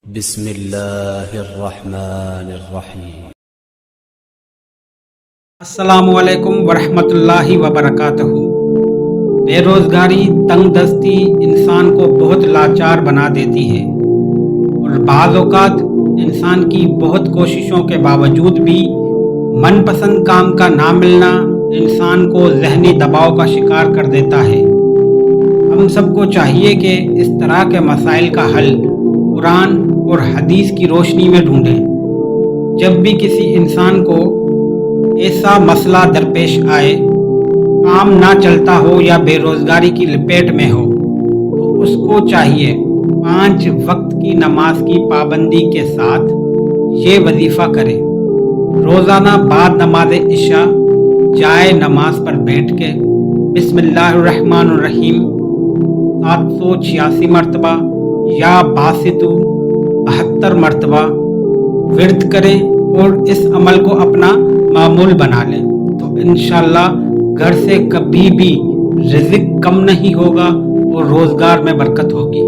بسم اللہ الرحمن الرحیم۔ السلام علیکم ورحمۃ اللہ وبرکاتہ۔ بے روزگاری، تنگ دستی انسان کو بہت لاچار بنا دیتی ہے اور بعض اوقات انسان کی بہت کوششوں کے باوجود بھی من پسند کام کا نہ ملنا انسان کو ذہنی دباؤ کا شکار کر دیتا ہے۔ ہم سب کو چاہیے کہ اس طرح کے مسائل کا حل قرآن اور حدیث کی روشنی میں ڈھونڈیں۔ جب بھی کسی انسان کو ایسا مسئلہ درپیش آئے، کام نہ چلتا ہو یا بے روزگاری کی لپیٹ میں ہو، تو اس کو چاہیے 5 وقت کی نماز کی پابندی کے ساتھ یہ وظیفہ کرے۔ روزانہ بعد نماز عشاء جائے نماز پر بیٹھ کے بسم اللہ الرحمن الرحیم 786 مرتبہ یا باسطو 72 مرتبہ ورد کریں اور اس عمل کو اپنا معمول بنا لیں تو انشاءاللہ گھر سے کبھی بھی رزق کم نہیں ہوگا اور روزگار میں برکت ہوگی۔